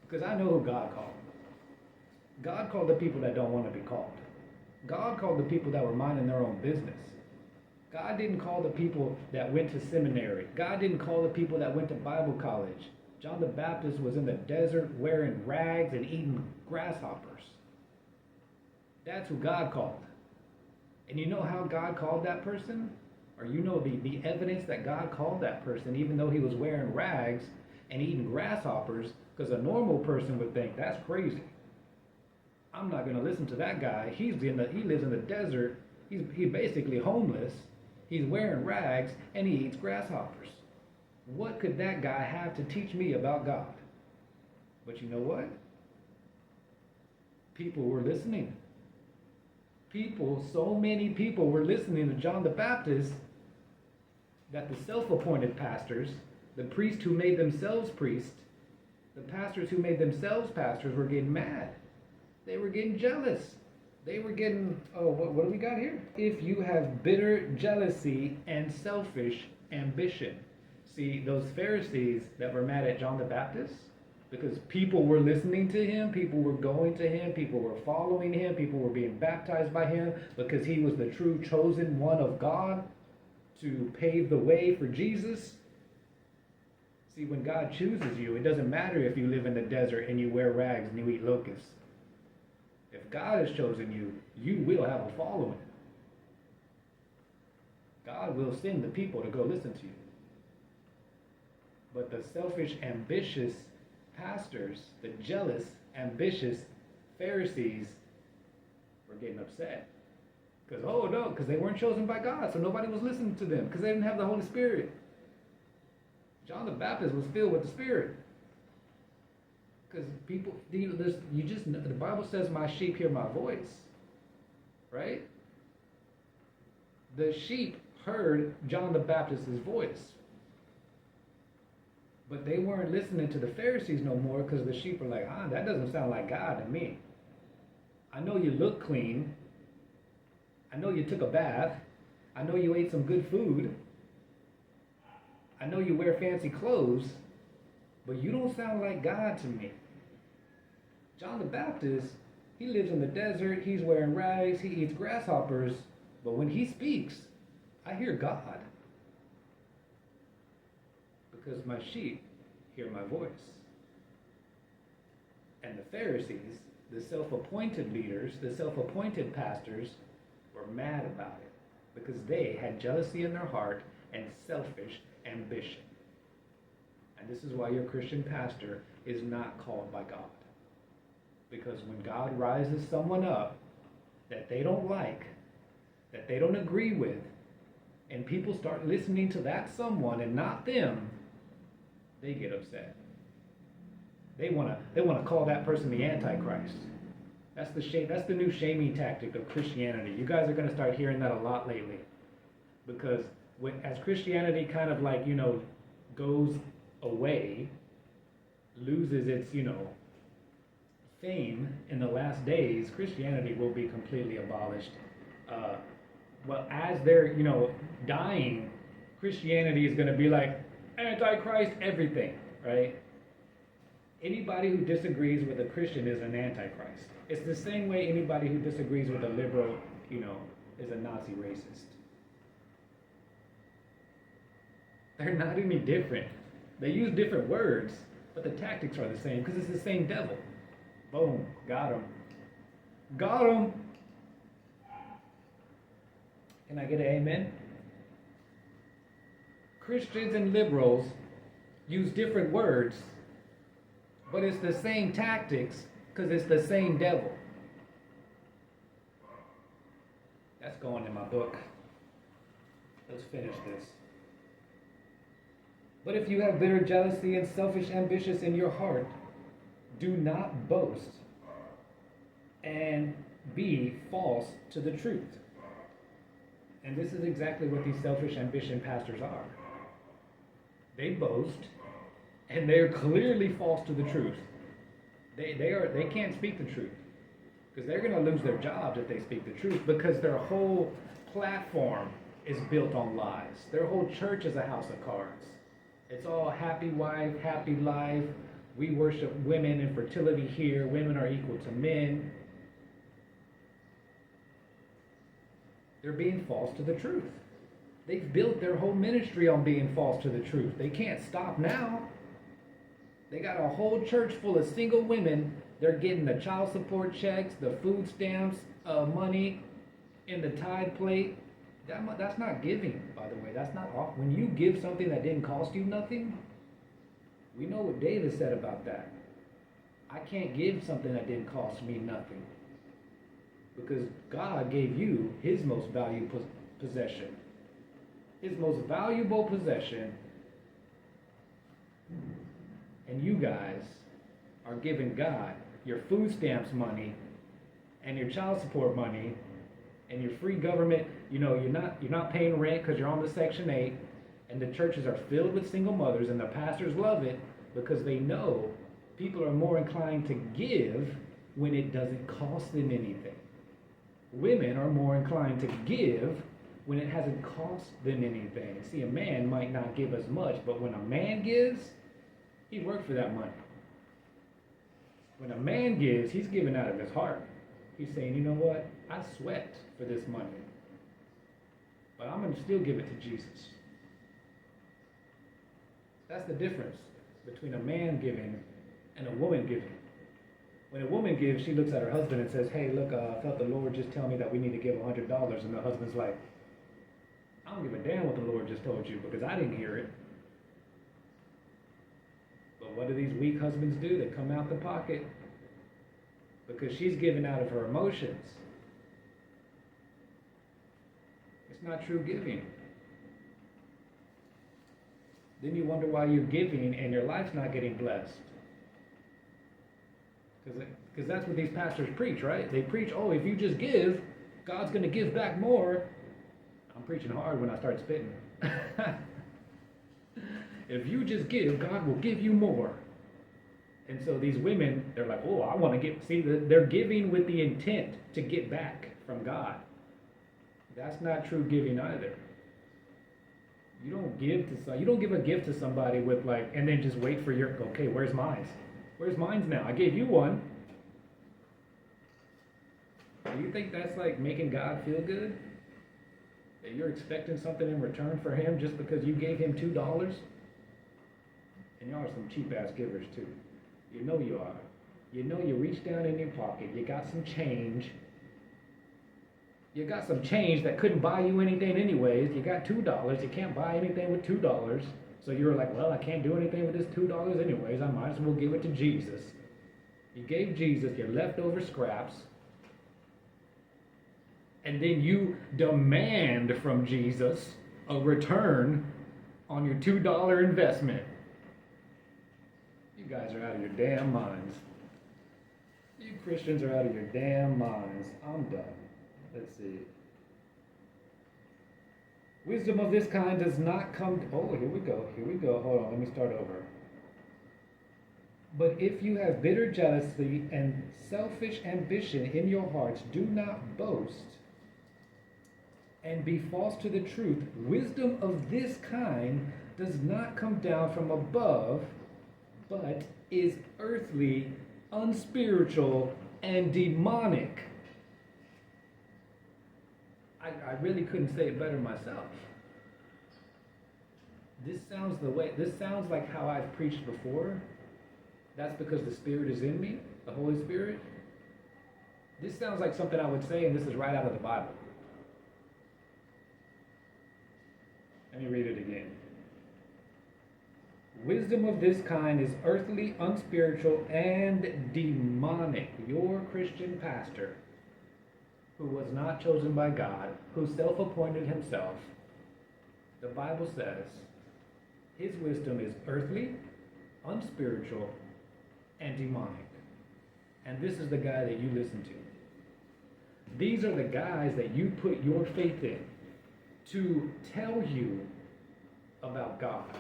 Because I know who God called. God called the people that don't want to be called. God called the people that were minding their own business. God didn't call the people that went to seminary. God didn't call the people that went to Bible college. John the Baptist was in the desert wearing rags and eating grasshoppers. That's who God called. And you know how God called that person? Or you know the evidence that God called that person, even though he was wearing rags and eating grasshoppers, because a normal person would think, that's crazy. I'm not going to listen to that guy. He lives in the desert. He's basically homeless. He's wearing rags and he eats grasshoppers. What could that guy have to teach me about God? But you know what? People were listening. So many people were listening to John the Baptist that the self-appointed pastors, the priests who made themselves priests, the pastors who made themselves pastors were getting mad. They were getting jealous. They were getting, what do we got here? If you have bitter jealousy and selfish ambition. See, those Pharisees that were mad at John the Baptist, because people were listening to him, people were going to him, people were following him, people were being baptized by him, because he was the true chosen one of God to pave the way for Jesus. See, when God chooses you, it doesn't matter if you live in the desert and you wear rags and you eat locusts. If God has chosen you, you will have a following. God will send the people to go listen to you. But the selfish, ambitious pastors, the jealous, ambitious Pharisees were getting upset. Because they weren't chosen by God, so nobody was listening to them, because they didn't have the Holy Spirit. John the Baptist was filled with the Spirit. Because people, the Bible says, my sheep hear my voice. Right? The sheep heard John the Baptist's voice. But they weren't listening to the Pharisees no more, because the sheep were like, that doesn't sound like God to me. I know you look clean. I know you took a bath. I know you ate some good food. I know you wear fancy clothes. But you don't sound like God to me. John the Baptist, he lives in the desert, he's wearing rags, he eats grasshoppers, but when he speaks, I hear God. Because my sheep hear my voice. And the Pharisees, the self-appointed leaders, the self-appointed pastors, were mad about it because they had jealousy in their heart and selfish ambition. And this is why your Christian pastor is not called by God. Because when God rises someone up that they don't like, that they don't agree with, and people start listening to that someone and not them, they get upset. They want to call that person the Antichrist. That's the new shaming tactic of Christianity. You guys are going to start hearing that a lot lately. Because as Christianity kind of goes away, loses its, fame in the last days, Christianity will be completely abolished. As they're, dying, Christianity is going to be like Antichrist everything, right? Anybody who disagrees with a Christian is an Antichrist. It's the same way anybody who disagrees with a liberal, is a Nazi racist. They're not any different. They use different words, but the tactics are the same because it's the same devil. Boom, got him. Got him. Can I get an amen? Christians and liberals use different words, but it's the same tactics because it's the same devil. That's going in my book. Let's finish this. But if you have bitter jealousy and selfish ambitions in your heart, do not boast and be false to the truth. And this is exactly what these selfish ambition pastors are. They boast, and they're clearly false to the truth. They can't speak the truth, because they're going to lose their jobs if they speak the truth, because their whole platform is built on lies. Their whole church is a house of cards. It's all happy wife, happy life, We worship women and fertility here. Women are equal to men. They're being false to the truth. They've built their whole ministry on being false to the truth. They can't stop now. They got a whole church full of single women. They're getting the child support checks, the food stamps, money in the tithe plate. That's not giving, by the way. That's not off. When you give something that didn't cost you nothing, we know what David said about that. I can't give something that didn't cost me nothing. Because God gave you his most valuable possession. His most valuable possession. And you guys are giving God your food stamps money and your child support money and your free government. You know, you're not paying rent because you're on the Section 8, and the churches are filled with single mothers, and the pastors love it because they know people are more inclined to give when it doesn't cost them anything. Women are more inclined to give when it hasn't cost them anything. See, a man might not give as much, but when a man gives, he worked for that money. When a man gives, he's giving out of his heart. He's saying, you know what? I sweat for this money, but I'm going to still give it to Jesus. That's the difference between a man giving and a woman giving. When a woman gives, she looks at her husband and says, hey, look, I felt the Lord just tell me that we need to give $100. And the husband's like, I don't give a damn what the Lord just told you because I didn't hear it. But what do these weak husbands do? They come out the pocket because she's giving out of her emotions. It's not true giving. Then you wonder why you're giving and your life's not getting blessed. Because that's what these pastors preach, right? They preach, oh, if you just give, God's going to give back more. I'm preaching hard when I start spitting. If you just give, God will give you more. And so these women, they're like, oh, I want to give. See, they're giving with the intent to get back from God. That's not true giving either. You don't give a gift to somebody with like, and then just wait for your, okay, where's mine? Where's mine now? I gave you one. Do you think that's like making God feel good? That you're expecting something in return for him just because you gave him $2? And y'all are some cheap ass givers too. You know you are. You know you reach down in your pocket, you got some change. You got some change that couldn't buy you anything anyways. You got $2, you can't buy anything with $2. So you were like, well, I can't do anything with this $2 anyways. I might as well give it to Jesus. You gave Jesus your leftover scraps. And then you demand from Jesus a return on your $2 investment. You guys are out of your damn minds. You Christians are out of your damn minds. I'm done. Let's see. Wisdom of this kind does not come... Oh, here we go. Hold on, let me start over. But if you have bitter jealousy and selfish ambition in your hearts, do not boast and be false to the truth. Wisdom of this kind does not come down from above, but is earthly, unspiritual, and demonic. I really couldn't say it better myself. This sounds like how I've preached before. That's because the Spirit is in me, the Holy Spirit. This sounds like something I would say, and this is right out of the Bible. Let me read it again. Wisdom of this kind is earthly, unspiritual, and demonic. Your Christian pastor, who was not chosen by God, who self-appointed himself, the Bible says his wisdom is earthly, unspiritual, and demonic. And this is the guy that you listen to. These are the guys that you put your faith in to tell you about God.